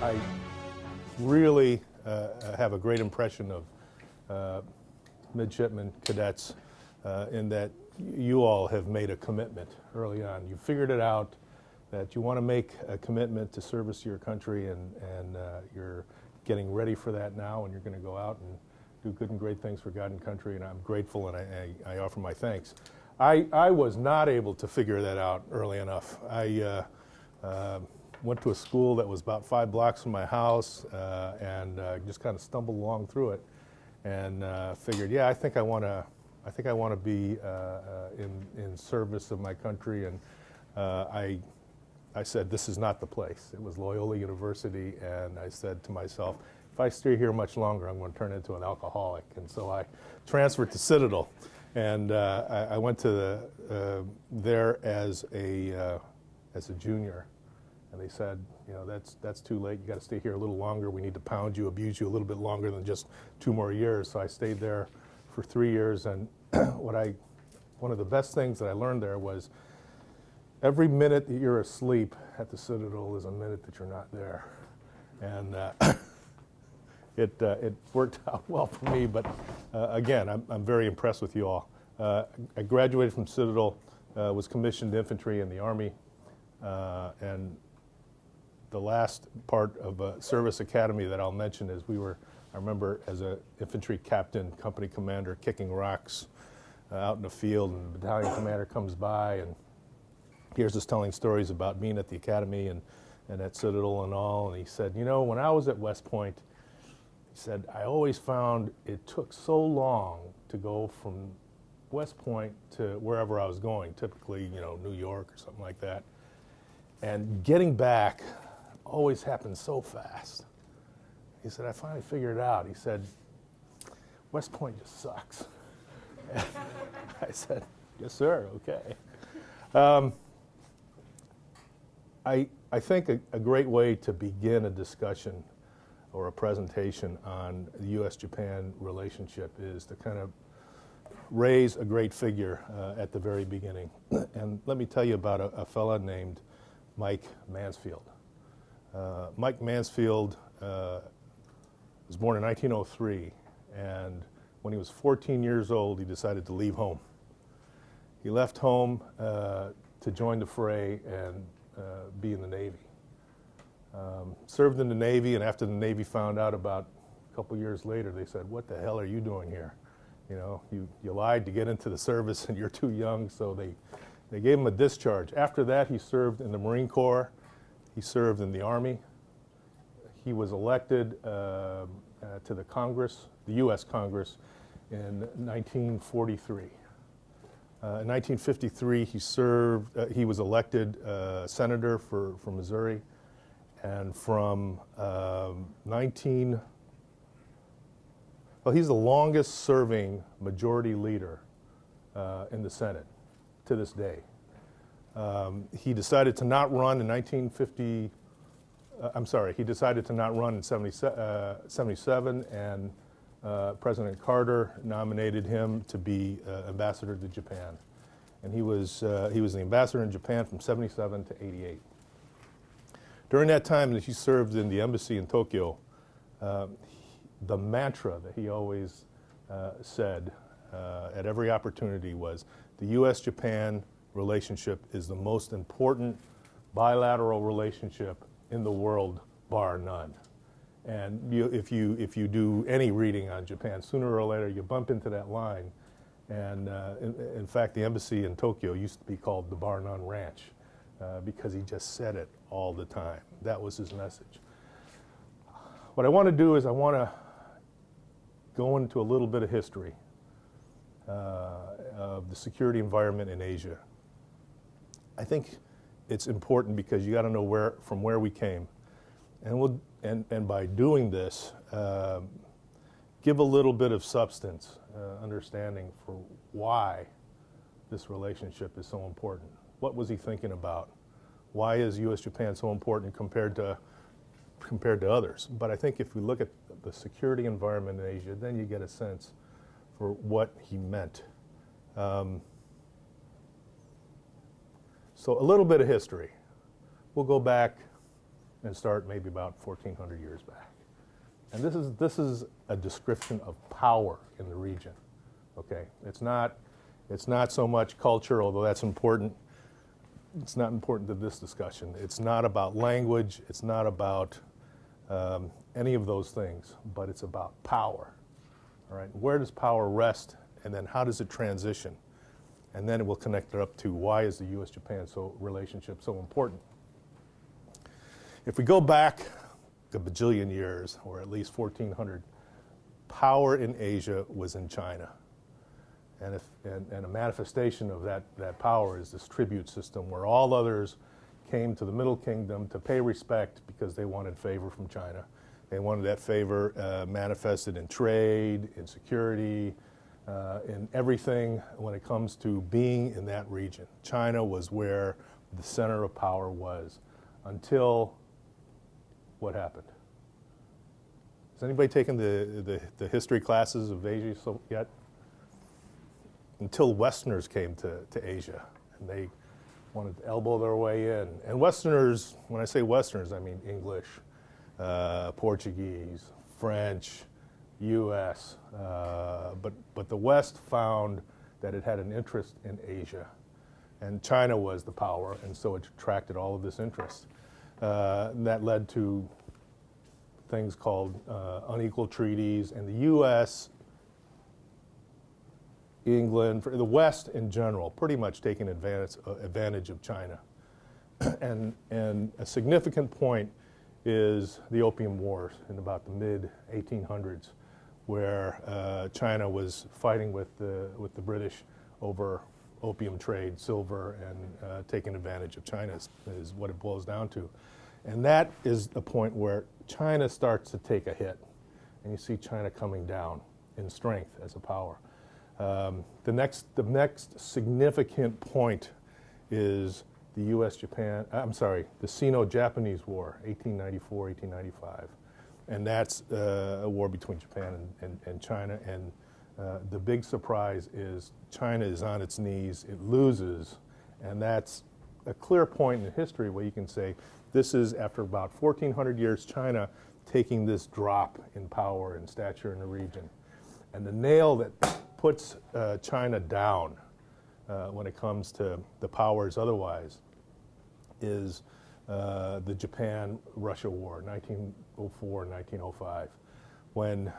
I really have a great impression of midshipmen cadets in that you all have made a commitment early on. You figured it out that you want to make a commitment to service to your country, and you're getting ready for that now, and you're going to go out and do good and great things for God and country, and I'm grateful, and I offer my thanks. I was not able to figure that out early enough. I went to a school that was about 5 blocks from my house, and just kind of stumbled along through it, and figured, yeah, I think I want to be in service of my country, and I said, this is not the place. It was Loyola University, and I said to myself, if I stay here much longer, I'm going to turn into an alcoholic. And so I transferred to Citadel, and I went to there as a junior, and they said, you know, that's too late. You got to stay here a little longer. We need to pound you, abuse you a little bit longer than just 2 more years. So I stayed there for 3 years, and one of the best things that I learned there was every minute that you're asleep at the Citadel is a minute that you're not there. And it worked out well for me, but again, I'm very impressed with you all. I graduated from Citadel, was commissioned infantry in the Army, and the last part of a service academy that I'll mention is I remember as an infantry captain, company commander, kicking rocks out in the field, and the battalion commander comes by and hears us telling stories about being at the academy and at Citadel and all, and he said, you know, when I was at West Point, he said, I always found it took so long to go from West Point to wherever I was going, typically, you know, New York or something like that, and getting back always happened so fast. He said, I finally figured it out. He said, West Point just sucks. I said, yes, sir, okay. I think a great way to begin a discussion or a presentation on the U.S. Japan relationship is to kind of raise a great figure at the very beginning. And let me tell you about a fella named Mike Mansfield. Mike Mansfield was born in 1903, and when he was 14 years old, he decided to leave home. He left home to join the fray and be in the Navy. Served in the Navy, and after the Navy found out about a couple years later, they said, what the hell are you doing here? You know, you lied to get into the service and you're too young, so they gave him a discharge. After that, he served in the Marine Corps. He served in the Army. He was elected to the Congress, the U.S. Congress, in 1943. In 1953, he was elected senator for Missouri, and from he's the longest serving majority leader in the Senate to this day. He decided to not run in he decided to not run in 77, and President Carter nominated him to be ambassador to Japan. And he was the ambassador in Japan from 77 to 88. During that time that he served in the embassy in Tokyo, the mantra that he always said at every opportunity was, the U.S. Japan relationship is the most important bilateral relationship in the world, bar none. And if you do any reading on Japan, sooner or later you bump into that line. And in fact, the embassy in Tokyo used to be called the Bar None Ranch because he just said it all the time. That was his message. What I want to do is I want to go into a little bit of history of the security environment in Asia. I think it's important because you got to know from where we came. And by doing this, give a little bit of substance, understanding for why this relationship is so important. What was he thinking about? Why is U.S. Japan so important compared to others? But I think if we look at the security environment in Asia, then you get a sense for what he meant. So a little bit of history. We'll go back and start maybe about 1,400 years back. And this is a description of power in the region. Okay, it's not so much culture, although that's important. It's not important to this discussion. It's not about language. It's not about any of those things, but it's about power. All right, where does power rest, and then how does it transition? And then it will connect it up to why is the U.S. Japan relationship so important. If we go back a bajillion years, or at least 1,400, power in Asia was in China. And a manifestation of that power is this tribute system where all others came to the Middle Kingdom to pay respect because they wanted favor from China. They wanted that favor manifested in trade, in security, in everything when it comes to being in that region. China was where the center of power was until what happened? Has anybody taken the history classes of Asia yet? Until Westerners came to Asia, and they wanted to elbow their way in. And Westerners, when I say Westerners, I mean English, Portuguese, French, U.S., but the West found that it had an interest in Asia, and China was the power, and so it attracted all of this interest. That led to things called unequal treaties, and the U.S., England, for the West in general, pretty much taking advantage of China. And a significant point is the Opium Wars in about the mid-1800s, where China was fighting with the British over opium trade, silver, and taking advantage of China is what it boils down to. And that is the point where China starts to take a hit, and you see China coming down in strength as a power. The next significant point is the U.S. Japan, the Sino-Japanese War, 1894, 1895. And that's a war between Japan and China. And the big surprise is China is on its knees, it loses, and that's a clear point in history where you can say this is, after about 1,400 years, China taking this drop in power and stature in the region. And the nail that puts China down when it comes to the powers otherwise is the Japan-Russia War, 1904, 1905, when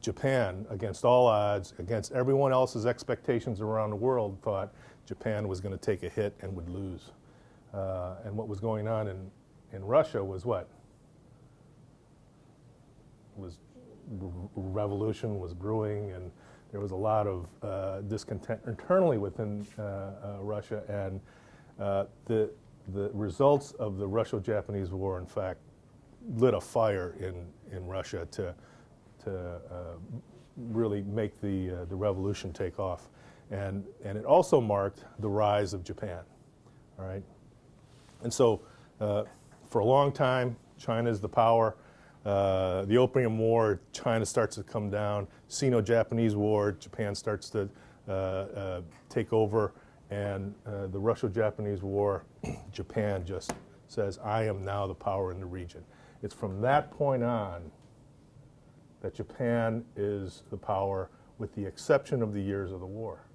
Japan, against all odds, against everyone else's expectations around the world, thought Japan was going to take a hit and would lose. And what was going on in Russia was what? Revolution was brewing, and there was a lot of discontent internally within Russia, and the results of the Russo-Japanese War, in fact, lit a fire in Russia to really make the revolution take off, and it also marked the rise of Japan. All right, and so for a long time, China is the power. The Opium War, China starts to come down. Sino-Japanese War, Japan starts to take over. And the Russo-Japanese War, Japan just says, I am now the power in the region. It's from that point on that Japan is the power, with the exception of the years of the war.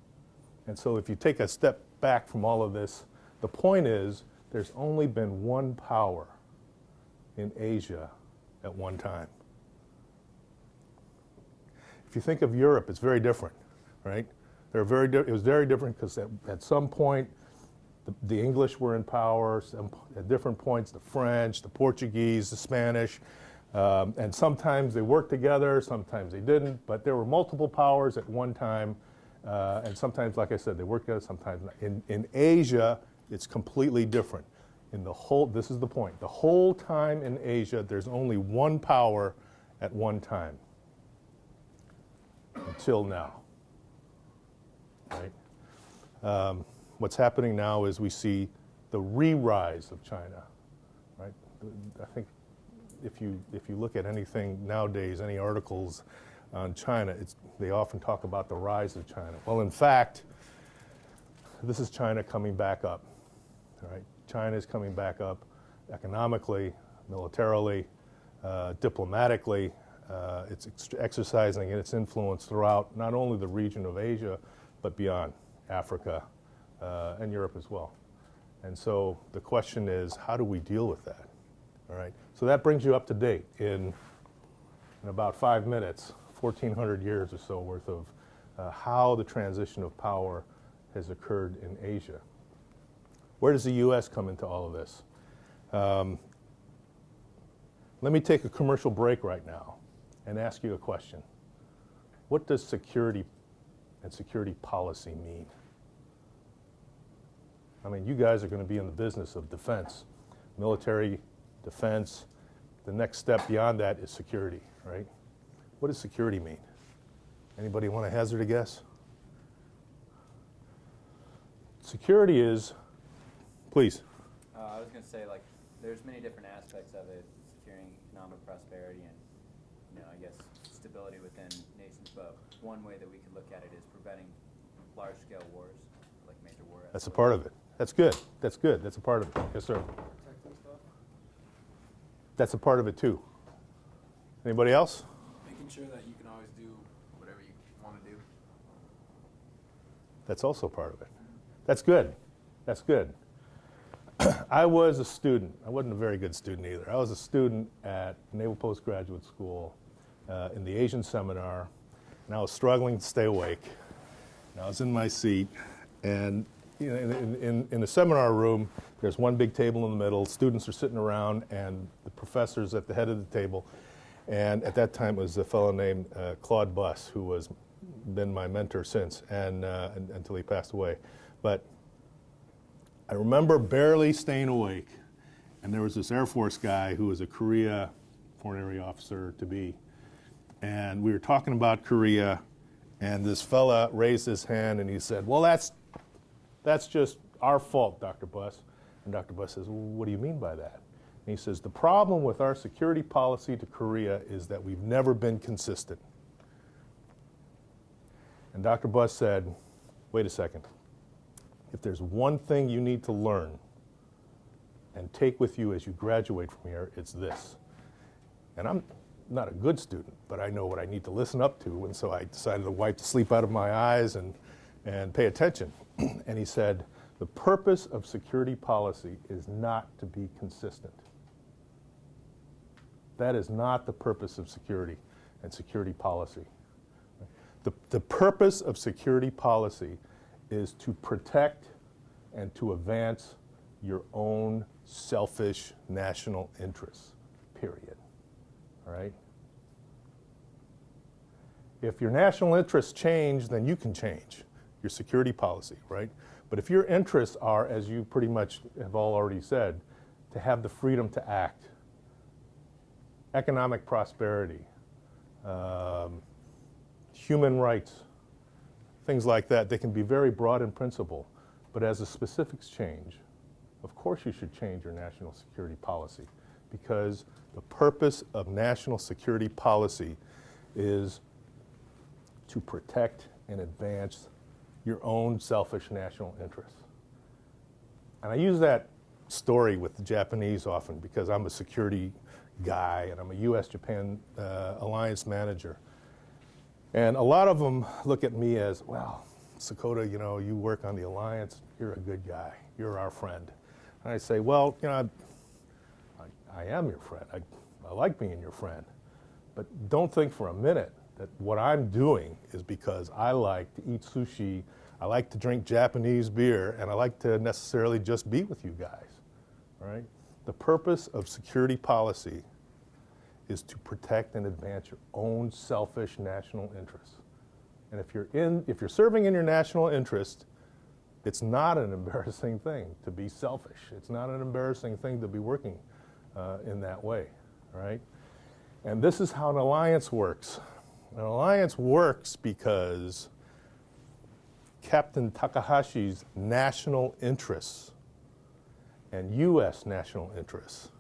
And so if you take a step back from all of this, the point is there's only been one power in Asia at one time. If you think of Europe, it's very different, right? It was very different because at some point the English were in power, at different points the French, the Portuguese, the Spanish, and sometimes they worked together, sometimes they didn't, but there were multiple powers at one time, and sometimes, like I said, they worked together, sometimes not. In Asia, it's completely different. This is the point, the whole time in Asia, there's only one power at one time, until now. Right? What's happening now is we see the re-rise of China. Right? I think if you look at anything nowadays, any articles on China, they often talk about the rise of China. Well, in fact, this is China coming back up. All right? China is coming back up. economically, militarily, diplomatically. It's exercising its influence throughout not only the region of Asia, but beyond Africa and Europe as well. And so the question is, how do we deal with that? All right. So that brings you up to date in about 5 minutes, 1,400 years or so worth of how the transition of power has occurred in Asia. Where does the U.S. come into all of this? Let me take a commercial break right now and ask you a question. What does security and security policy mean? I mean, you guys are going to be in the business of defense, military defense. The next step beyond that is security, right? What does security mean? Anybody want to hazard a guess? Security is, please. I was going to say, like, there's many different aspects of it, securing economic prosperity and, I guess, stability within nations. But one way that we could look at it is preventing large-scale wars, like major war. That's a part of it. That's good. That's good. That's a part of it. Yes, sir. Protecting stuff. That's a part of it too. Anybody else? Making sure that you can always do whatever you want to do. That's also part of it. That's good. That's good. I was a student. I wasn't a very good student either. I was a student at Naval Postgraduate School in the Asian seminar, and I was struggling to stay awake. And I was in my seat, and in the seminar room, there's one big table in the middle. Students are sitting around, and the professor's at the head of the table. And at that time, it was a fellow named Claude Buss, who has been my mentor since, and until he passed away. But I remember barely staying awake, and there was this Air Force guy who was a Korea Foreign Area Officer to be, and we were talking about Korea, and this fella raised his hand and he said, "Well, that's just our fault, Dr. Buss." And Dr. Buss says, "Well, what do you mean by that?" And he says, "The problem with our security policy to Korea is that we've never been consistent." And Dr. Buss said, "Wait a second. If there's one thing you need to learn and take with you as you graduate from here, it's this." And I'm not a good student, but I know what I need to listen up to, and so I decided to wipe the sleep out of my eyes and pay attention. And he said, "The purpose of security policy is not to be consistent." That is not the purpose of security and security policy. The purpose of security policy is to protect and to advance your own selfish national interests, period. All right? If your national interests change, then you can change your security policy, right? But if your interests are, as you pretty much have all already said, to have the freedom to act, economic prosperity, human rights, things like that, they can be very broad in principle, but as the specifics change, of course you should change your national security policy, because the purpose of national security policy is to protect and advance your own selfish national interests. And I use that story with the Japanese often because I'm a security guy and I'm a U.S. Japan Alliance manager. And a lot of them look at me as, "Well, Sakota, you work on the alliance, you're a good guy, you're our friend." And I say, "Well, I am your friend. I like being your friend. But don't think for a minute that what I'm doing is because I like to eat sushi, I like to drink Japanese beer, and I like to necessarily just be with you guys." All right? The purpose of security policy is to protect and advance your own selfish national interests. And if you're serving in your national interest, it's not an embarrassing thing to be selfish. It's not an embarrassing thing to be working in that way, all right? And this is how an alliance works. An alliance works because Captain Takahashi's national interests and U.S. national interests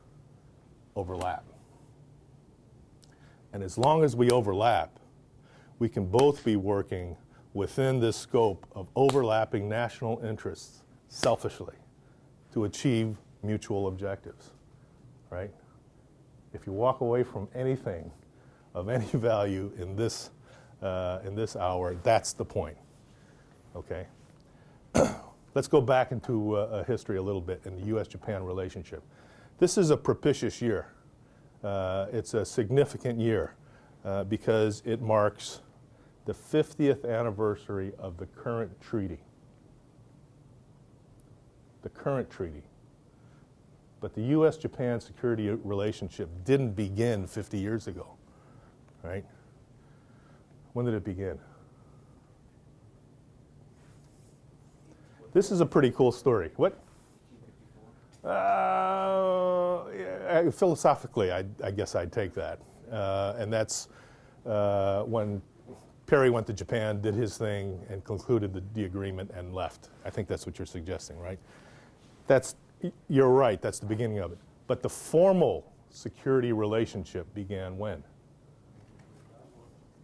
overlap. And as long as we overlap, we can both be working within this scope of overlapping national interests selfishly to achieve mutual objectives. right? If you walk away from anything of any value in this hour, that's the point, okay? Let's go back into history a little bit in the U.S. Japan relationship. This is a propitious year. It's a significant year because it marks the 50th anniversary of the current treaty. The current treaty. But the U.S.-Japan security relationship didn't begin 50 years ago, right? When did it begin? This is a pretty cool story. What? Yeah, philosophically, I guess I'd take that. And that's when Perry went to Japan, did his thing, and concluded the agreement and left. I think that's what you're suggesting, right? You're right, that's the beginning of it. But the formal security relationship began when?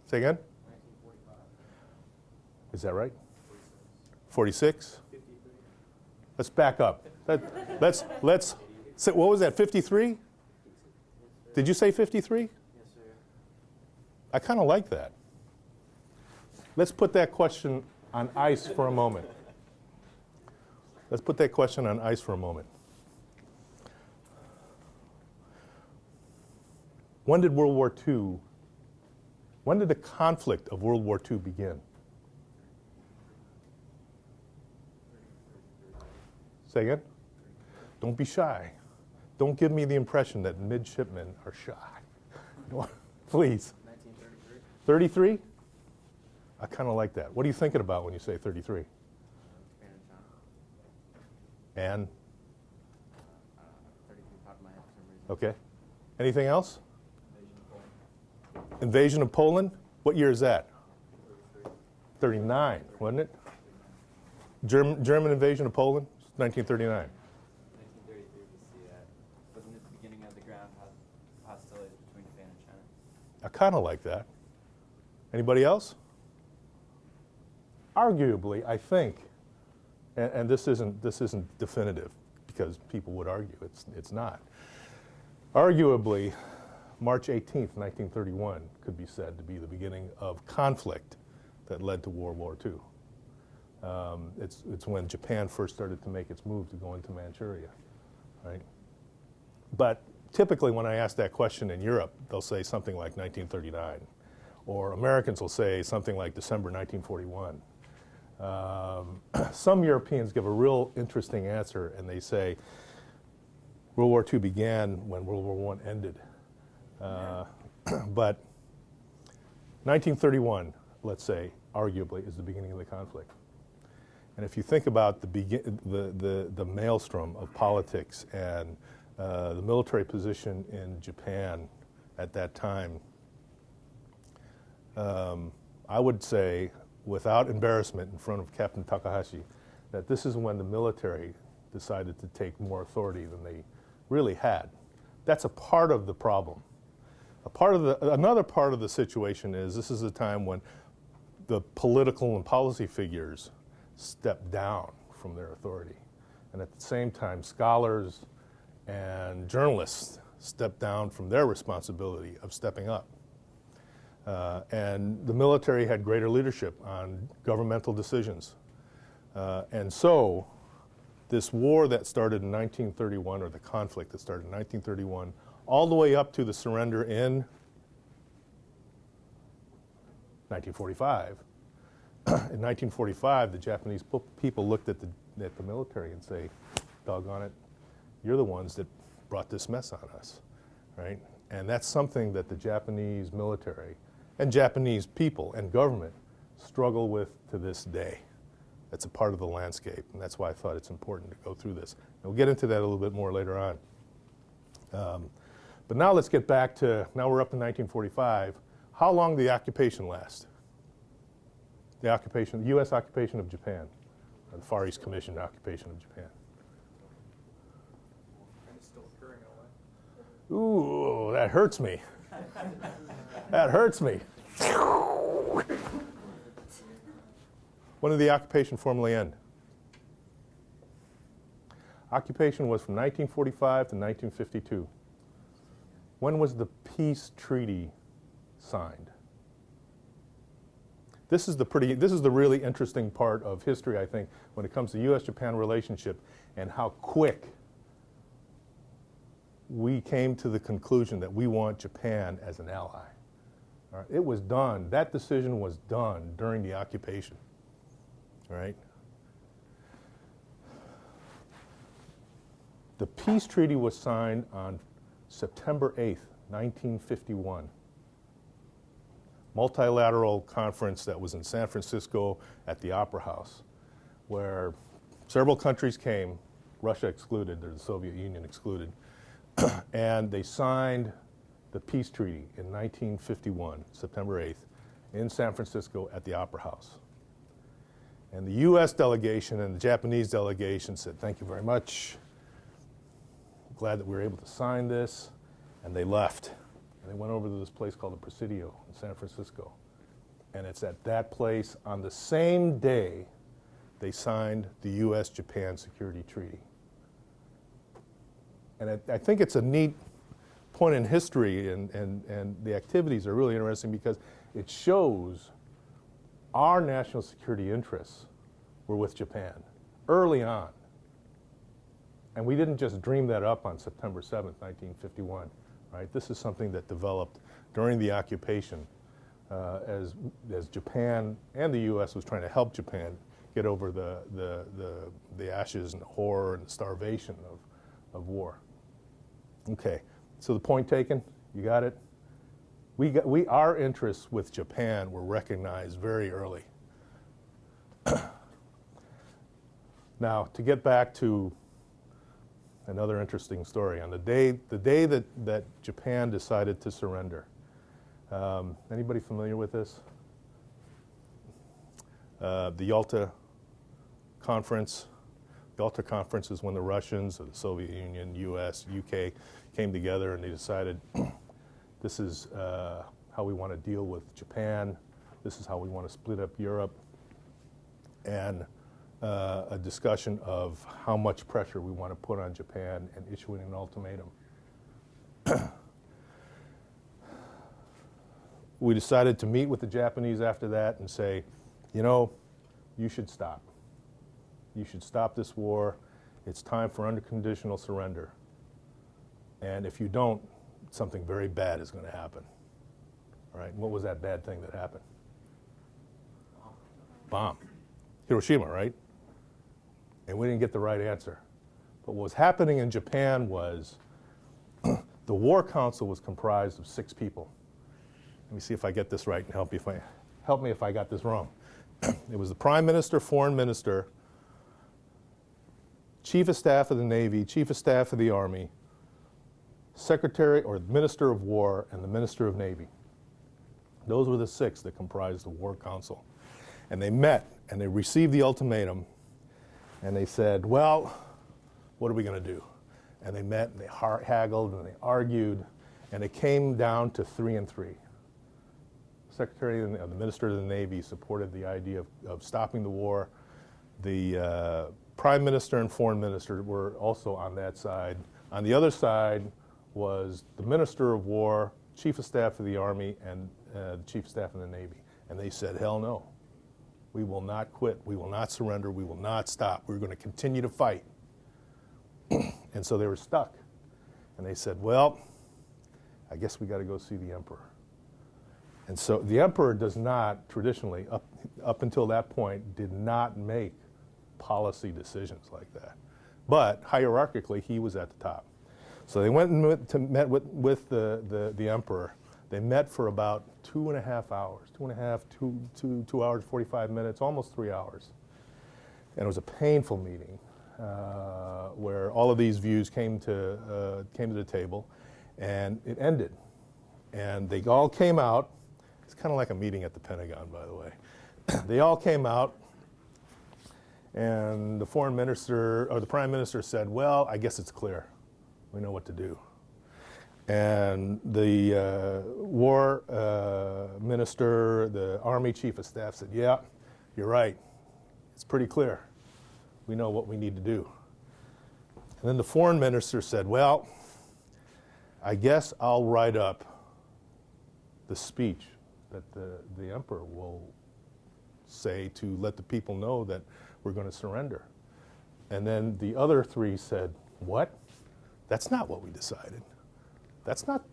Say again? 1945. Is that right? 46? Let's back up. Let's say, what was that, 53? Did you say 53? Yes, sir. I kind of like that. Let's put that question on ice for a moment. Let's put that question on ice for a moment. When did World War II, when did the conflict of World War II begin? Say again? Don't be shy. Don't give me the impression that midshipmen are shy. Please. 1933. 33? I kind of like that. What are you thinking about when you say 33? Japan and China. And? 33 popped in my head for some reason. Okay. Anything else? Invasion of Poland. Invasion of Poland? What year is that? 39, wasn't it? German invasion of Poland? 1939. 1933 we see that. Wasn't it the beginning of the ground hostilities between Japan and China? I kind of like that. Anybody else? Arguably, I think, and this isn't definitive because people would argue it's not. Arguably, March 18th, 1931 could be said to be the beginning of conflict that led to World War II. It's when Japan first started to make its move to go into Manchuria, right? But typically when I ask that question in Europe, they'll say something like 1939, or Americans will say something like December 1941. Some Europeans give a real interesting answer, and they say World War II began when World War I ended. But 1931, let's say, arguably, is the beginning of the conflict. And if you think about the maelstrom of politics and the military position in Japan at that time, I would say, without embarrassment in front of Captain Takahashi, that this is when the military decided to take more authority than they really had. That's a part of the problem. Another part of the situation is this is a time when the political and policy figures step down from their authority. And at the same time, scholars and journalists step down from their responsibility of stepping up. And the military had greater leadership on governmental decisions. And so this war that started in 1931, or the conflict that started in 1931, all the way up to the surrender in 1945. In 1945, the Japanese people looked at the military and say, doggone it, you're the ones that brought this mess on us, right? And that's something that the Japanese military and Japanese people and government struggle with to this day. That's a part of the landscape, and that's why I thought it's important to go through this. And we'll get into that a little bit more later on. But now let's get back to, now we're up in 1945. How long did the occupation last? The occupation, the U.S. occupation of Japan, or the Far East Commission occupation of Japan. And it's still occurring in a way. Ooh, that hurts me. That hurts me. When did the occupation formally end? Occupation was from 1945 to 1952. when was the peace treaty signed? This is the really interesting part of history, I think, when it comes to U.S. Japan relationship and how quick we came to the conclusion that we want Japan as an ally. All right? It was done. That decision was done during the occupation. All right? The peace treaty was signed on September 8th, 1951. Multilateral conference that was in San Francisco at the Opera House, where several countries came, Russia excluded, the Soviet Union excluded, and they signed the peace treaty in 1951, September 8th, in San Francisco at the Opera House. And the U.S. delegation and the Japanese delegation said, thank you very much. Glad that we were able to sign this. And they left. And they went over to this place called the Presidio in San Francisco. And it's at that place on the same day they signed the U.S. Japan Security Treaty. And I think it's a neat point in history, and the activities are really interesting because it shows our national security interests were with Japan early on. And we didn't just dream that up on September 7th, 1951. Right? This is something that developed during the occupation as Japan and the U.S. was trying to help Japan get over the ashes and the horror and the starvation of war. Okay, so the point taken, you got it? Our interests with Japan were recognized very early. Now, to get back to another interesting story, on the day that Japan decided to surrender, anybody familiar with this? The Yalta Conference. Yalta Conference is when the Russians, the Soviet Union, U.S., UK came together and they decided this is how we want to deal with Japan. This is how we want to split up Europe. And a discussion of how much pressure we want to put on Japan and issuing an ultimatum. We decided to meet with the Japanese after that and say, you know, you should stop. You should stop this war. It's time for unconditional surrender. And if you don't, something very bad is going to happen. All right, what was that bad thing that happened? Bomb. Hiroshima, right? And we didn't get the right answer. But what was happening in Japan was the War Council was comprised of 6 people. Let me see if I get this right and help me if I got this wrong. It was the Prime Minister, Foreign Minister, Chief of Staff of the Navy, Chief of Staff of the Army, Secretary or Minister of War, and the Minister of Navy. Those were the 6 that comprised the War Council. And they met and they received the ultimatum and they said, well, what are we going to do? And they met and they haggled and they argued and it came down to 3 and 3. Secretary of the Minister of the Navy supported the idea of stopping the war. The Prime Minister and Foreign Minister were also on that side. On the other side was the Minister of War, Chief of Staff of the Army, and the Chief of Staff of the Navy. And they said, hell no. We will not quit. We will not surrender. We will not stop. We're going to continue to fight. And so they were stuck. And they said, well, I guess we got to go see the Emperor. And so the Emperor does not, traditionally, up until that point, did not make policy decisions like that. But hierarchically, he was at the top. So they went and met with the Emperor. They met for about 2.5 hours, 2 hours, 45 minutes, almost 3 hours. And it was a painful meeting where all of these views came to the table, and it ended. And they all came out. It's kind of like a meeting at the Pentagon, by the way. They all came out, and the Foreign Minister, or the Prime Minister said, well, I guess it's clear. We know what to do. And the War Minister, the Army Chief of Staff said, yeah, you're right. It's pretty clear. We know what we need to do. And then the Foreign Minister said, well, I guess I'll write up the speech that the emperor will say to let the people know that we're going to surrender. And then the other three said, what? That's not what we decided. That's not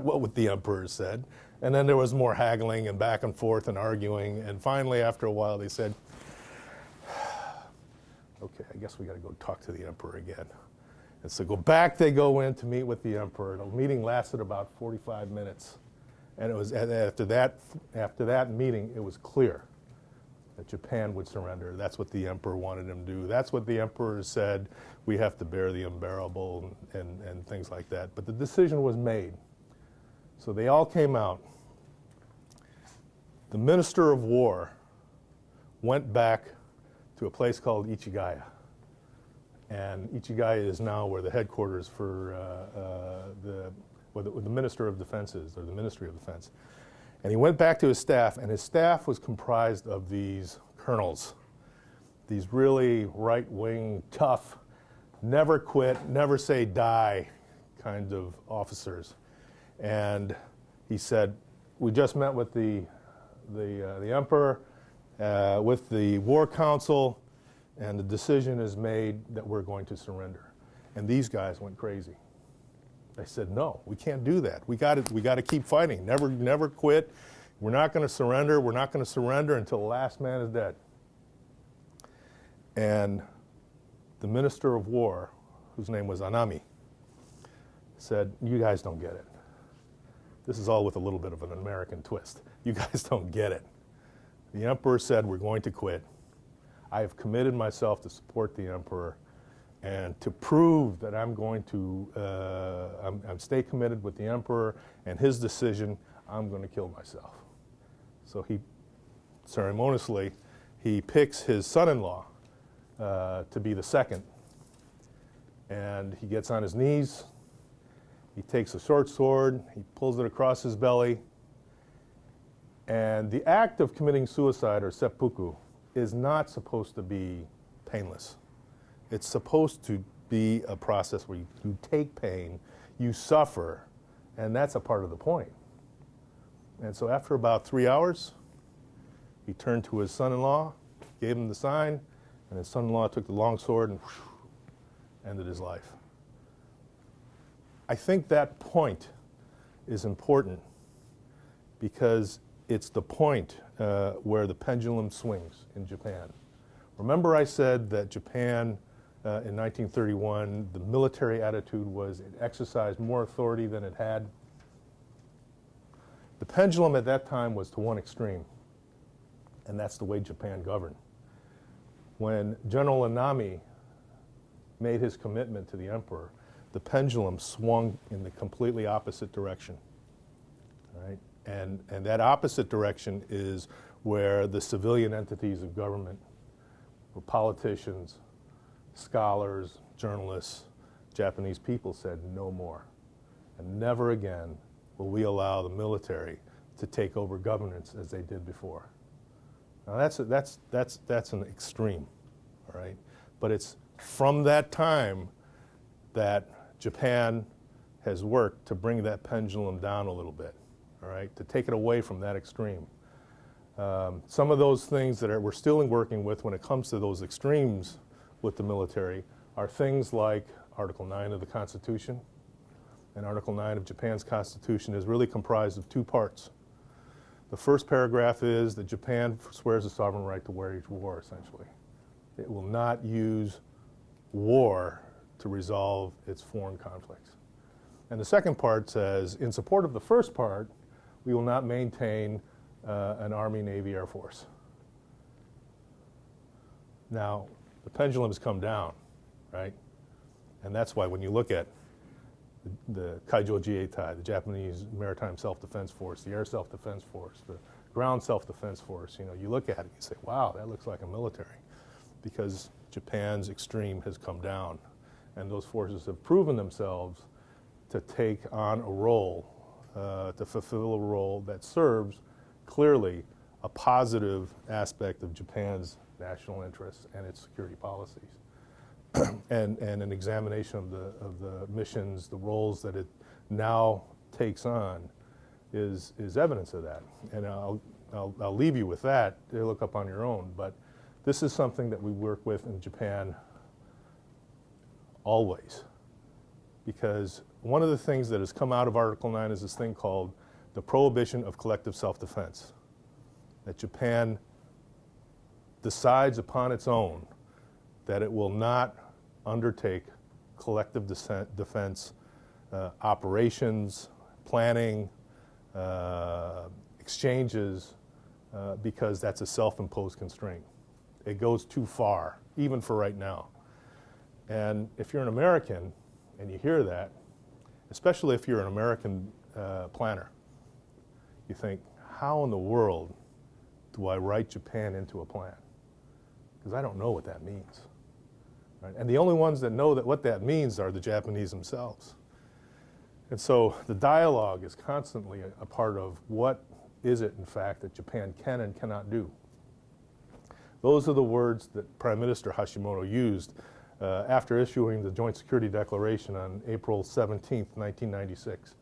what the emperor said. And then there was more haggling and back and forth and arguing. And finally, after a while, they said, okay, I guess we got to go talk to the emperor again. And so they go in to meet with the emperor. The meeting lasted about 45 minutes. And it was after that meeting, it was clear that Japan would surrender. That's what the emperor wanted him to do. That's what the emperor said. We have to bear the unbearable and things like that. But the decision was made. So they all came out. The Minister of War went back to a place called Ichigaya. And Ichigaya is now where the headquarters for the Minister of Defense is, or the Ministry of Defense. And he went back to his staff, and his staff was comprised of these colonels, these really right-wing, tough, never quit, never say die kind of officers. And he said, we just met with the emperor, with the war council, and the decision is made that we're going to surrender. And these guys went crazy. They said, no, we can't do that. We got to keep fighting. Never quit. We're not going to surrender. We're not going to surrender until the last man is dead. And the Minister of War, whose name was Anami, said, you guys don't get it. This is all with a little bit of an American twist. You guys don't get it. The emperor said, we're going to quit. I have committed myself to support the emperor and to prove that I'm going to stay committed with the emperor and his decision, I'm going to kill myself. So he ceremoniously, he picks his son-in-law to be the second. And he gets on his knees, he takes a short sword, he pulls it across his belly, and the act of committing suicide, or seppuku, is not supposed to be painless. It's supposed to be a process where you take pain, you suffer, and that's a part of the point. And so after about 3 hours, he turned to his son-in-law, gave him the sign, and his son-in-law took the long sword and ended his life. I think that point is important because it's the point where the pendulum swings in Japan. Remember I said that Japan in 1931, the military attitude was it exercised more authority than it had. The pendulum at that time was to one extreme, and that's the way Japan governed. When General Anami made his commitment to the emperor, the pendulum swung in the completely opposite direction, right? And that opposite direction is where the civilian entities of government, where politicians, scholars, journalists, Japanese people said no more. And never again will we allow the military to take over governance as they did before. Now that's an extreme, all right? But it's from that time that Japan has worked to bring that pendulum down a little bit, all right, to take it away from that extreme. Some of those things that we're still working with when it comes to those extremes with the military are things like Article 9 of the Constitution. And Article 9 of Japan's Constitution is really comprised of two parts. The first paragraph is that Japan swears the sovereign right to wage war, essentially. It will not use war to resolve its foreign conflicts. And the second part says, in support of the first part, we will not maintain an Army, Navy, Air Force. Now, the pendulum has come down, right? And that's why when you look at the Kaijo Jieitai, the Japanese Maritime Self-Defense Force, the Air Self-Defense Force, the Ground Self-Defense Force, you know, you look at it and you say, wow, that looks like a military, because Japan's extreme has come down. And those forces have proven themselves to take on a role, to fulfill a role that serves clearly a positive aspect of Japan's national interests and its security policies. and an examination of the missions, the roles that it now takes on is evidence of that. And I'll leave you with that to look up on your own. But this is something that we work with in Japan always. Because one of the things that has come out of Article 9 is this thing called the prohibition of collective self-defense. That Japan decides upon its own that it will not undertake collective defense operations, planning, exchanges, because that's a self-imposed constraint. It goes too far, even for right now. And if you're an American and you hear that, especially if you're an American planner, you think, how in the world do I write Japan into a plan? Because I don't know what that means. Right? And the only ones that know what that means are the Japanese themselves. And so the dialogue is constantly a part of what is it, in fact, that Japan can and cannot do. Those are the words that Prime Minister Hashimoto used after issuing the Joint Security Declaration on April 17th, 1996.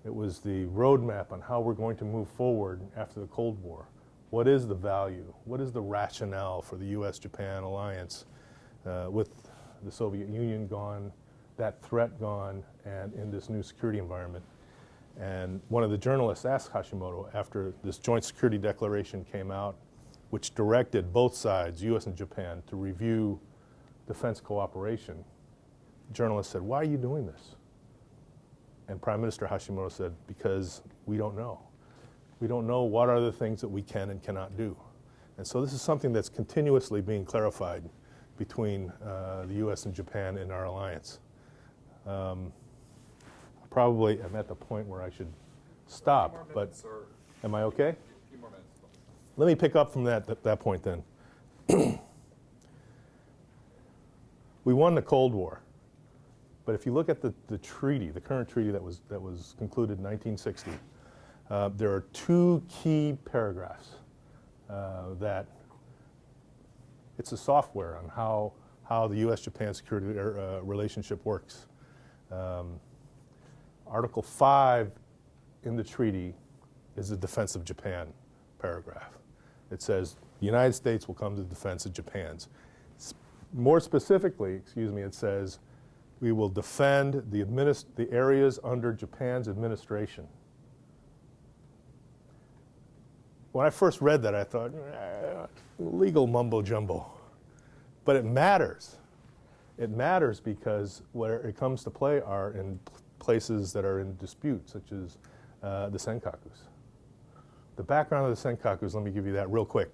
It was the roadmap on how we're going to move forward after the Cold War. What is the value? What is the rationale for the U.S. Japan alliance with the Soviet Union gone, that threat gone, and in this new security environment? And one of the journalists asked Hashimoto after this Joint Security Declaration came out, which directed both sides, U.S. and Japan, to review defense cooperation. The journalist said, "Why are you doing this?" And Prime Minister Hashimoto said, "Because we don't know. We don't know what are the things that we can and cannot do." And so this is something that's continuously being clarified between the U.S. and Japan in our alliance. Probably I'm at the point where I should stop, but am I okay? A few more minutes. Let me pick up from that point then. We won the Cold War, but if you look at the treaty, the current treaty that was concluded in 1960, there are two key paragraphs that it's a software on how the U.S.-Japan security relationship works. Article 5 in the treaty is the defense of Japan paragraph. It says the United States will come to the defense of Japan's. More specifically, it says we will defend the areas under Japan's administration. When I first read that, I thought, legal mumbo jumbo. But it matters. It matters because where it comes to play are in places that are in dispute, such as the Senkakus. The background of the Senkakus, let me give you that real quick.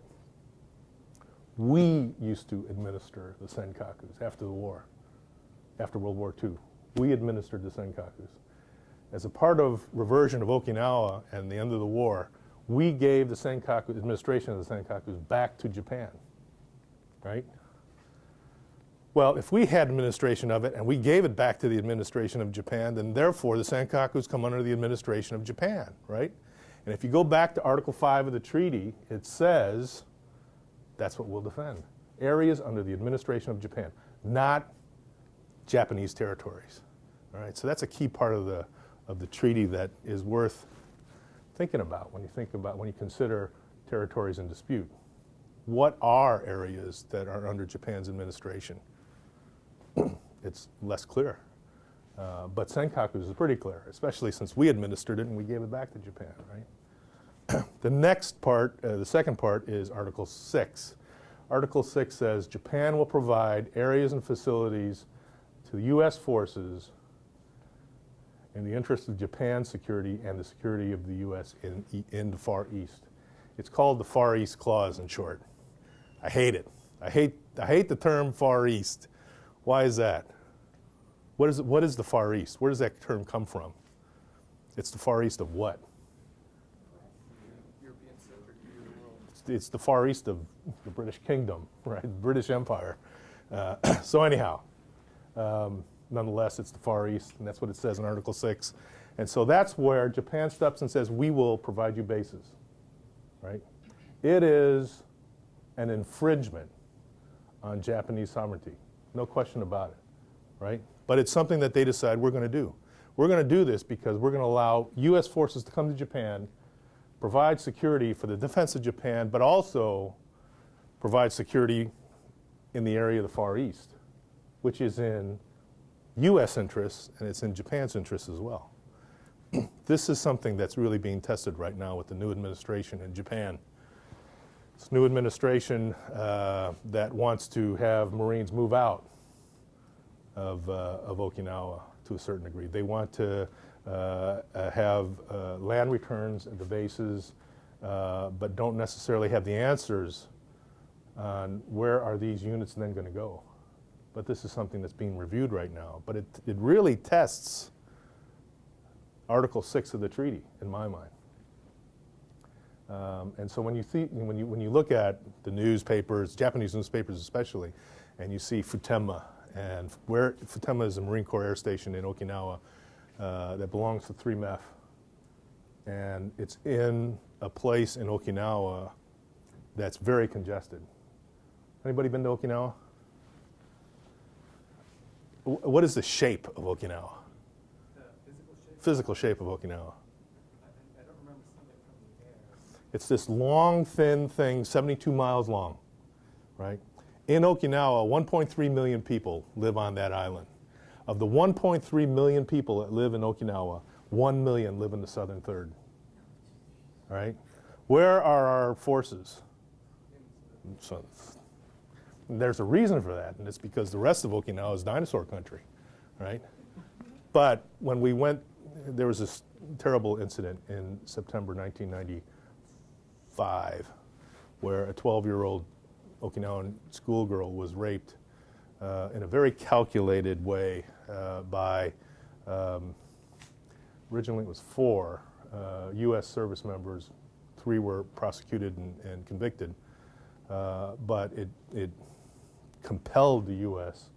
We used to administer the Senkakus after the war, after World War II. We administered the Senkakus. As a part of reversion of Okinawa and the end of the war, we gave the Senkaku, administration of the Senkakus back to Japan, right? Well, if we had administration of it and we gave it back to the administration of Japan, then therefore the Senkakus come under the administration of Japan, right? And if you go back to Article 5 of the treaty, it says that's what we'll defend. Areas under the administration of Japan, not Japanese territories. All right, so that's a key part of the treaty that is worth thinking about when you consider territories in dispute. What are areas that are under Japan's administration? It's less clear. But Senkakus is pretty clear, especially since we administered it and we gave it back to Japan, right? The next part, the second part, is Article 6. Article 6 says Japan will provide areas and facilities to the U.S. forces in the interest of Japan's security and the security of the U.S. in the Far East. It's called the Far East Clause, in short. I hate it. I hate the term Far East. Why is that? What is the Far East? Where does that term come from? It's the Far East of what? European-centric view of the world. It's the Far East of the British Kingdom, right? The British Empire. So anyhow, nonetheless, it's the Far East, and that's what it says in Article 6. And so that's where Japan steps and says, we will provide you bases, right? It is an infringement on Japanese sovereignty. No question about it, right? But it's something that they decide we're going to do. we're going to do this because we're going to allow U.S. forces to come to Japan, provide security for the defense of Japan, but also provide security in the area of the Far East, which is in U.S. interests and it's in Japan's interests as well. This is something that's really being tested right now with the new administration in Japan. It's a new administration that wants to have Marines move out of Okinawa to a certain degree. They want to have land returns at the bases, but don't necessarily have the answers on where are these units then going to go. But this is something that's being reviewed right now. But it really tests Article 6 of the treaty, in my mind. And so when you look at the newspapers, Japanese newspapers especially, and you see Futenma, and where Futenma is a Marine Corps air station in Okinawa that belongs to 3FEB, and it's in a place in Okinawa that's very congested. Anybody been to Okinawa? What is the shape of Okinawa? Physical shape of Okinawa. I don't remember something from the air. It's this long, thin thing, 72 miles long, right? In Okinawa, 1.3 million people live on that island. Of the 1.3 million people that live in Okinawa, 1 million live in the southern third, right? Where are our forces? So, there's a reason for that, and it's because the rest of Okinawa is dinosaur country, right? But when we went, there was this terrible incident in September 1995 where a 12-year-old Okinawan schoolgirl was raped in a very calculated way by, originally it was 4 U.S. service members. 3 were prosecuted and convicted, but it compelled the U.S.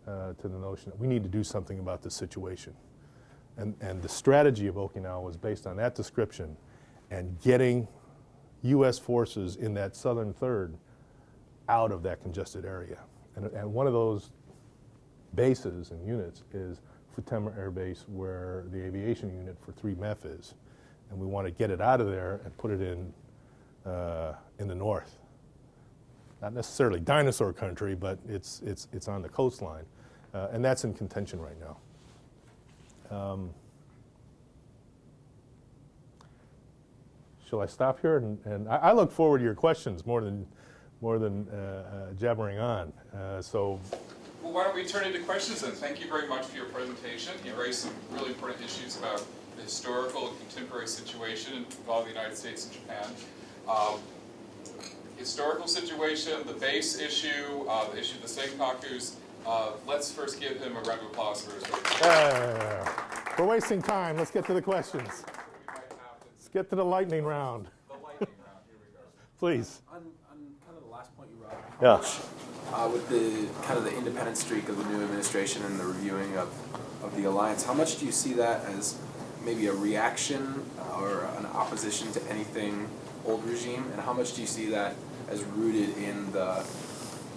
To the notion that we need to do something about this situation. And the strategy of Okinawa was based on that description and getting U.S. forces in that southern third out of that congested area. And one of those bases and units is Futenma Air Base, where the aviation unit for 3FEB is. And we want to get it out of there and put it in the north. Not necessarily dinosaur country, but it's on the coastline. And that's in contention right now. Shall I stop here? And I look forward to your questions more than jabbering on. Well, why don't we turn into questions then? Thank you very much for your presentation. You raised some really important issues about the historical and contemporary situation involving the United States and Japan. Historical situation, the base issue, the issue of the Senkakus. Let's first give him a round of applause for his presentation. We're wasting time. Let's get to the questions. Let's get to the lightning round. The lightning round, here we go. Please. On kind of the last point you brought up, Yeah. with the kind of the independent streak of the new administration and the reviewing of the alliance, how much do you see that as maybe a reaction or an opposition to anything old regime, and how much do you see that as rooted in the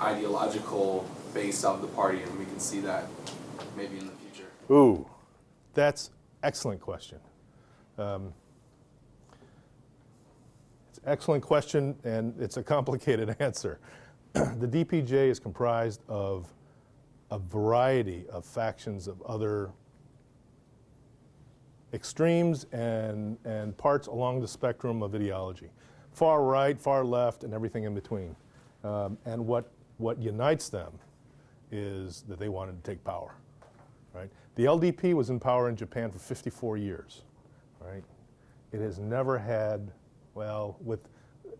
ideological base of the party, and we can see that maybe in the future? Ooh, that's excellent question. It's an excellent question, and it's a complicated answer. The DPJ is comprised of a variety of factions of other extremes and parts along the spectrum of ideology. Far right, far left, and everything in between. And what unites them is that they wanted to take power, right? The LDP was in power in Japan for 54 years, right? It has never had, well, with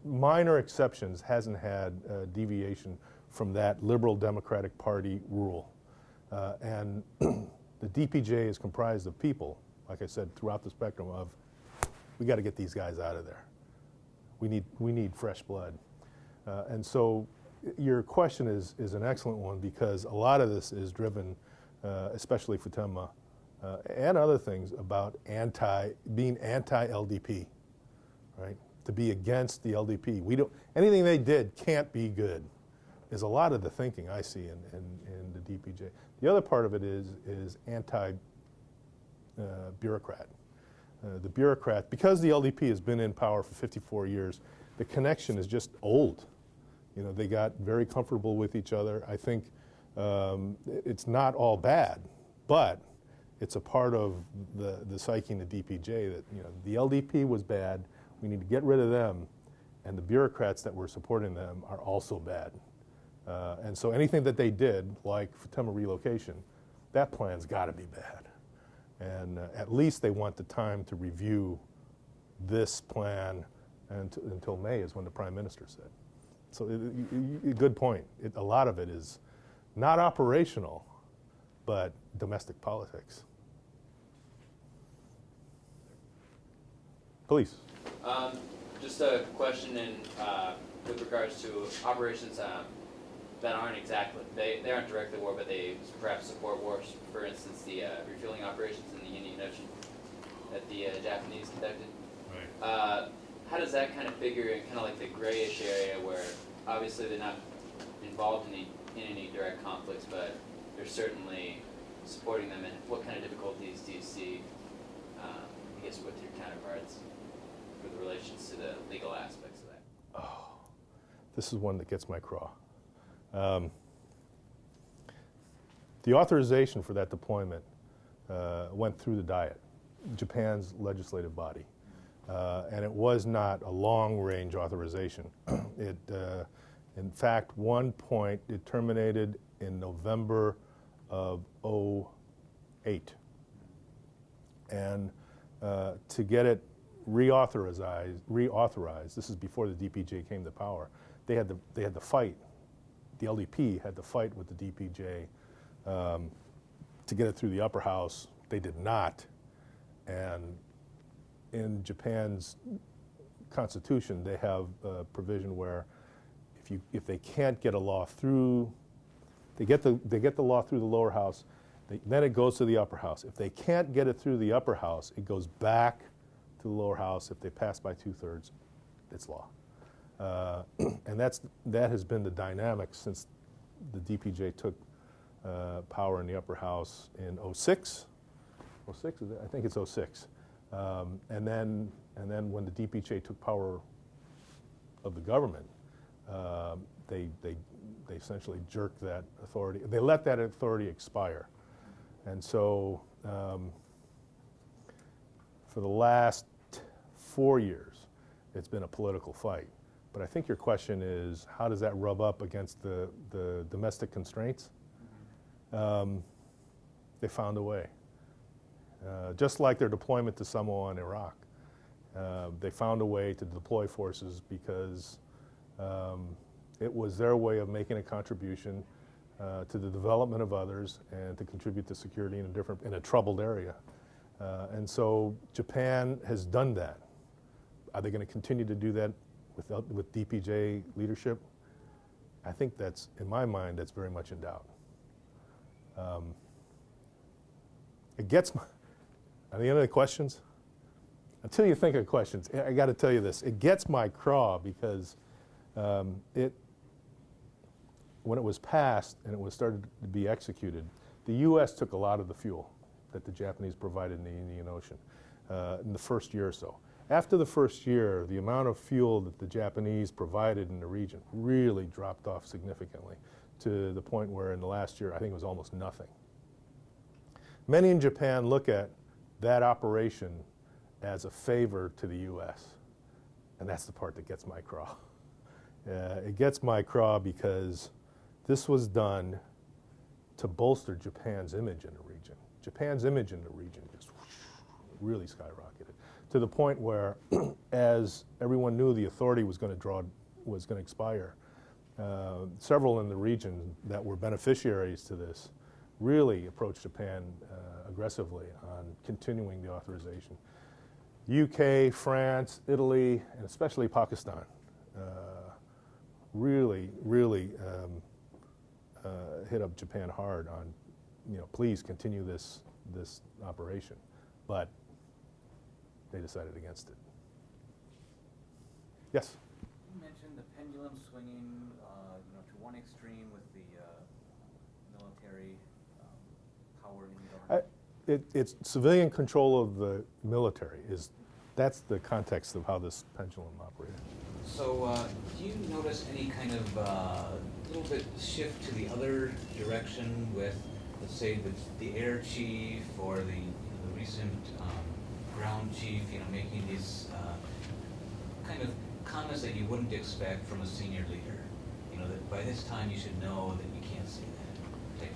minor exceptions, hasn't had deviation from that liberal Democratic Party rule. And the DPJ is comprised of people, like I said, throughout the spectrum of, we got to get these guys out of there. We need fresh blood. And so your question is an excellent one, because a lot of this is driven, especially Futenma and other things, about being anti-LDP, right? To be against the LDP. Anything they did can't be good, is a lot of the thinking I see in the DPJ. The other part of it is bureaucrat. The bureaucrat, because the LDP has been in power for 54 years, the connection is just old. You know, they got very comfortable with each other. I think it's not all bad, but it's a part of the psyche in the DPJ that, you know, the LDP was bad, we need to get rid of them, and the bureaucrats that were supporting them are also bad. And so anything that they did, like Fatima relocation, that plan's got to be bad. And at least they want the time to review this plan until May is when the Prime Minister said. So good point. A lot of it is not operational, but domestic politics. Please. Just a question with regards to operations that aren't exactly, they aren't directly war, but they perhaps support wars. For instance, the refueling operations in the Indian Ocean that the Japanese conducted. Right. How does that kind of figure in kind of like the grayish area where obviously they're not involved in any direct conflicts, but they're certainly supporting them, and what kind of difficulties do you see, I guess, with your counterparts for the relations to the legal aspects of that? Oh, this is one that gets my craw. The authorization for that deployment went through the Diet, Japan's legislative body, and it was not a long-range authorization. In fact, one point, it terminated in November of '08. And to get it reauthorized, this is before the DPJ came to power, they had to fight. The LDP had to fight with the DPJ to get it through the upper house. They did not. And in Japan's constitution, they have a provision where if they can't get a law through, they get the law through the lower house, then it goes to the upper house. If they can't get it through the upper house, it goes back to the lower house. If they pass by 2/3, it's law. And that has been the dynamic since the DPJ took power in the upper house in '06. '06, I think it's '06. And then when the DPJ took power of the government, they essentially jerked that authority. They let that authority expire. And so for the last 4 years, it's been a political fight. But I think your question is, how does that rub up against the domestic constraints? They found a way. Just like their deployment to Samoa and Iraq. They found a way to deploy forces because it was their way of making a contribution to the development of others and to contribute to security in a troubled area. And so Japan has done that. Are they going to continue to do that with DPJ leadership? I think that's, in my mind, that's very much in doubt. It gets my, are there any other questions? Until you think of questions, I got to tell you this. It gets my craw because when it was passed and it was started to be executed, the U.S. took a lot of the fuel that the Japanese provided in the Indian Ocean in the first year or so. After the first year, the amount of fuel that the Japanese provided in the region really dropped off significantly to the point where in the last year, I think it was almost nothing. Many in Japan look at that operation as a favor to the U.S., and that's the part that gets my craw. It gets my craw because this was done to bolster Japan's image in the region. Japan's image in the region just really skyrocketed to the point where, as everyone knew the authority was going to expire, several in the region that were beneficiaries to this really approached Japan aggressively on continuing the authorization. UK, France, Italy, and especially Pakistan really hit up Japan hard on, please continue this operation. But they decided against it. Yes? You mentioned the pendulum swinging, to one extreme with the military power in government. it's civilian control of the military. That's the context of how this pendulum operated. So, do you notice any kind of little bit shift to the other direction with, let's say, the air chief or the recent ground chief, making these kind of comments that you wouldn't expect from a senior leader? That by this time you should know that you can't say that type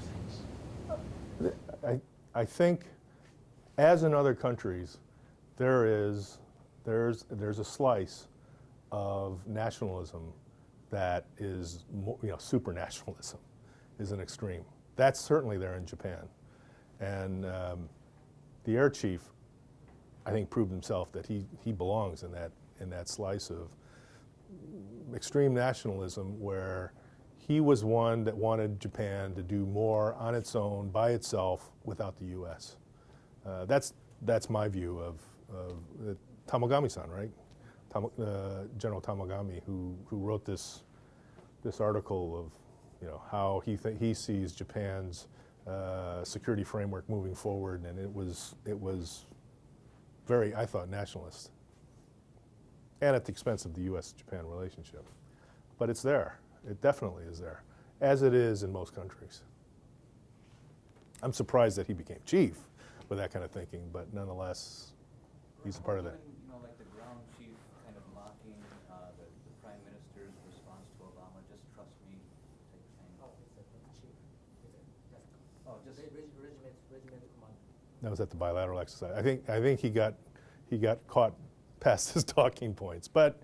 things. I think, as in other countries, there's a slice of nationalism that is, super nationalism is an extreme. That's certainly there in Japan. And the air chief, I think, proved himself that he belongs in that slice of extreme nationalism, where he was one that wanted Japan to do more on its own, by itself, without the U.S. That's my view of Tamagami-san, right? General Tamagami, who wrote this article of how he sees Japan's security framework moving forward, and it was very, I thought, nationalist, and at the expense of the U.S. Japan relationship. But it's there. It definitely is there, as it is in most countries. I'm surprised that he became chief with that kind of thinking, but nonetheless, he's a part of that. Even, like the ground chief kind of mocking the prime minister's response to Obama, just trust me type thing. Oh, it's the chief. Oh, just Regiment commander. That was at the bilateral exercise. I think he got caught past his talking points, but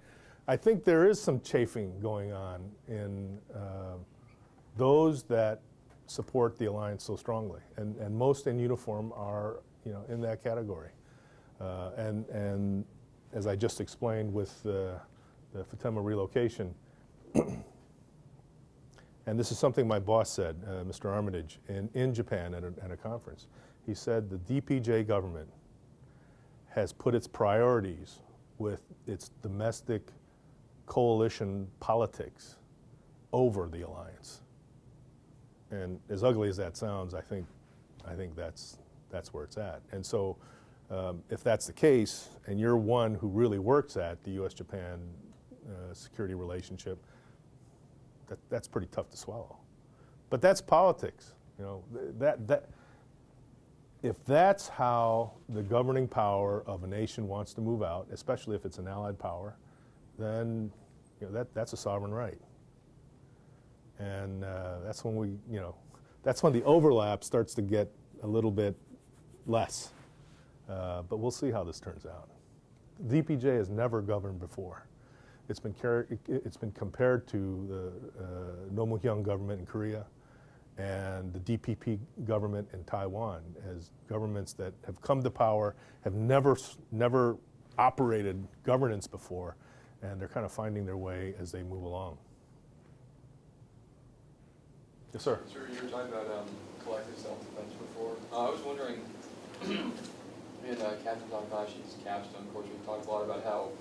I think there is some chafing going on in those that support the alliance so strongly, and most in uniform are in that category. And as I just explained with the Futenma relocation, and this is something my boss said, Mr. Armitage, in Japan at a conference. He said the DPJ government has put its priorities with its domestic coalition politics over the alliance. And as ugly as that sounds, I think that's where it's at. And so if that's the case, and you're one who really works at the U.S. Japan security relationship, that's pretty tough to swallow. But that's politics. If that's how the governing power of a nation wants to move out, especially if it's an allied power, then that's a sovereign right. And that's when that's when the overlap starts to get a little bit less. But we'll see how this turns out. DPJ has never governed before. It's been compared to the Nomuhyang government in Korea and the DPP government in Taiwan as governments that have come to power, have never operated governance before, and they're kind of finding their way as they move along. Yes, sir. Sir, you were talking about collective self-defense before. I was wondering, in Captain Takahashi's capstone, of course, we talked a lot about how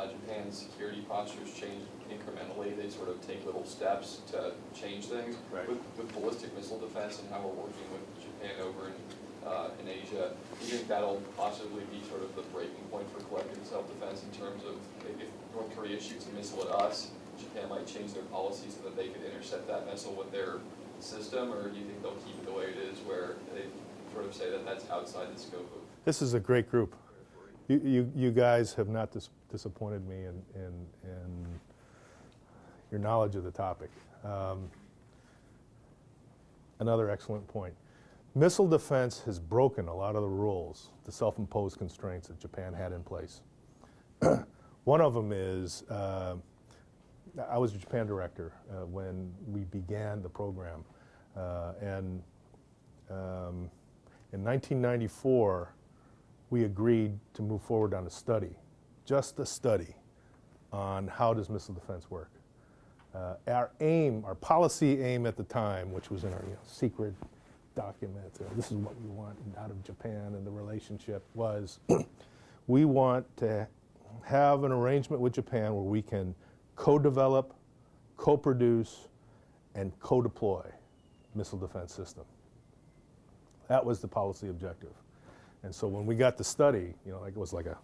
Japan's security postures change incrementally. They sort of take little steps to change things. Right. With ballistic missile defense and how we're working with Japan over in Asia, do you think that'll possibly be sort of the breaking point for collective self-defense in terms of maybe if North Korea shoots a missile at us, Japan might change their policy so that they could intercept that missile with their system, or do you think they'll keep it the way it is where they sort of say that that's outside the scope of... This is a great group. You guys have not disappointed me in your knowledge of the topic. Another excellent point. Missile defense has broken a lot of the rules, the self-imposed constraints that Japan had in place. One of them is, I was a Japan director when we began the program, and in 1994, we agreed to move forward on a study, just a study, on how does missile defense work. Our aim, our policy aim at the time, which was in our secret document, this is what we want out of Japan and the relationship, was we want to have an arrangement with Japan where we can co-develop, co-produce, and co-deploy missile defense system. That was the policy objective. And so when we got the study, you know, like it was like a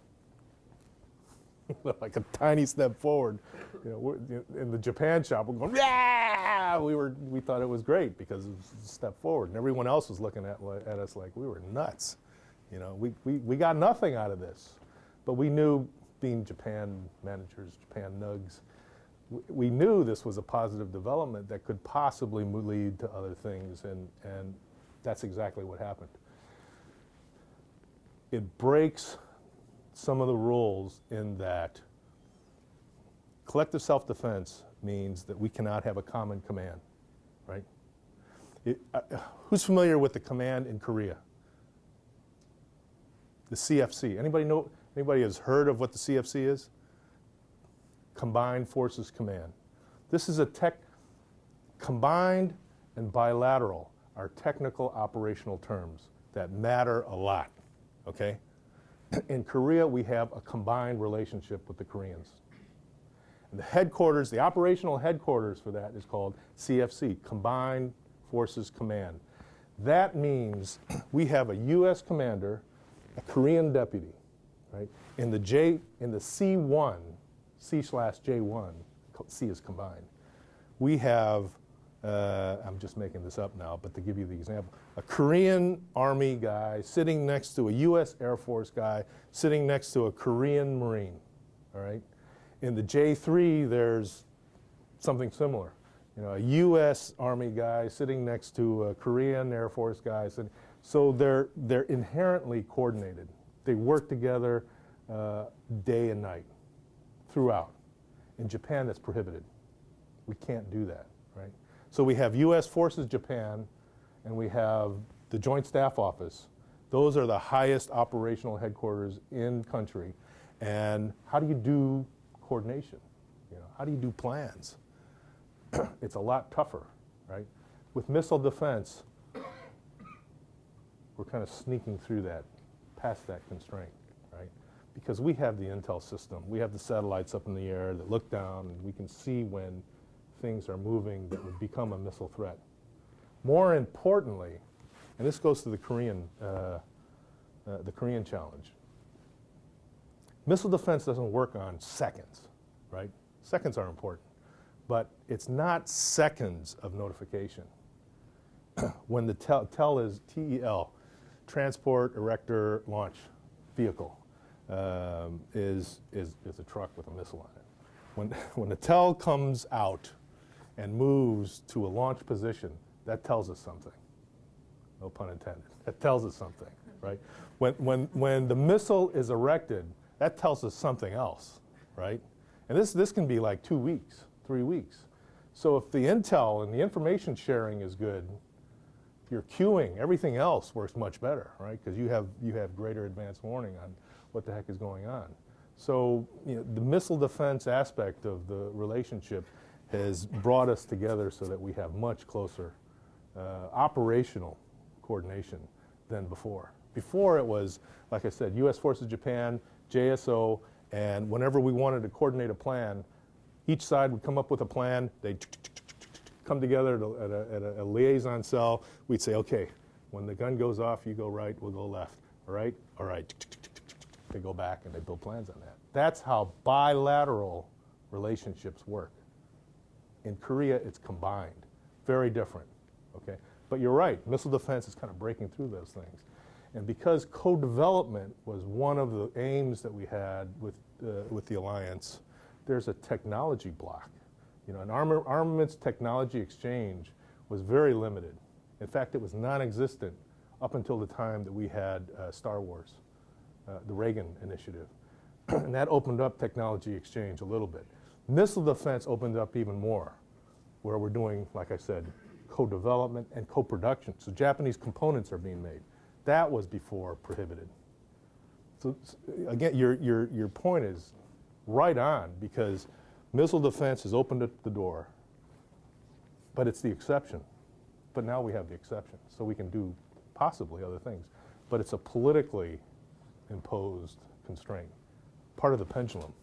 like a tiny step forward. You know, in the Japan shop, we're going, yeah! We thought it was great because it was a step forward, and everyone else was looking at us like we were nuts. You know, we got nothing out of this, but we knew, being Japan managers, Japan nugs, we knew this was a positive development that could possibly lead to other things, and that's exactly what happened. It breaks some of the rules in that collective self-defense means that we cannot have a common command, right? Who's familiar with the command in Korea? The CFC. Anybody has heard of what the CFC is? Combined Forces Command. This is combined and bilateral are technical operational terms that matter a lot, okay? In Korea, we have a combined relationship with the Koreans. And the headquarters, the operational headquarters for that is called CFC, Combined Forces Command. That means we have a U.S. commander, a Korean deputy, right? In the C1, C/J1, C is combined. We have, I'm just making this up now, but to give you the example, a Korean Army guy sitting next to a U.S. Air Force guy sitting next to a Korean Marine, all right? In the J3, there's something similar. You know, a U.S. Army guy sitting next to a Korean Air Force guy. So they're inherently coordinated. They work together day and night throughout. In Japan, that's prohibited. We can't do that, right? So we have U.S. Forces Japan, and we have the Joint Staff Office. Those are the highest operational headquarters in country. And how do you do coordination? You know, how do you do plans? It's a lot tougher, right? With missile defense, we're kind of sneaking through that, past that constraint, right? Because we have the intel system. We have the satellites up in the air that look down, and we can see when things are moving that would become a missile threat. More importantly, and this goes to the Korean challenge, missile defense doesn't work on seconds, right? Seconds are important, but it's not seconds of notification. When the TEL is TEL, Transport Erector Launch Vehicle, is a truck with a missile on it. When the TEL comes out and moves to a launch position, that tells us something. No pun intended. That tells us something, right? When the missile is erected, that tells us something else, right? And this can be like 2 weeks, 3 weeks. So if the intel and the information sharing is good, your queuing, everything else works much better, right? Because you have greater advance warning on what the heck is going on. So you know, the missile defense aspect of the relationship has brought us together so that we have much closer operational coordination than before. Before it was, like I said, U.S. Forces Japan, JSO, and whenever we wanted to coordinate a plan, each side would come up with a plan. They'd come together at a liaison cell. We'd say, okay, when the gun goes off, you go right, we'll go left. All right? All right. They go back and they build plans on that. That's how bilateral relationships work. In Korea, it's combined. Very different, okay? But you're right, missile defense is kind of breaking through those things. And because co-development was one of the aims that we had with the alliance, there's a technology block. You know, an armaments technology exchange was very limited. In fact, it was non-existent up until the time that we had Star Wars, the Reagan initiative. And that opened up technology exchange a little bit. Missile defense opened up even more, where we're doing, like I said, co-development and co-production. So Japanese components are being made. That was before prohibited. So again, your point is right on, because missile defense has opened up the door, but it's the exception. But now we have the exception, so we can do possibly other things. But it's a politically imposed constraint, part of the pendulum.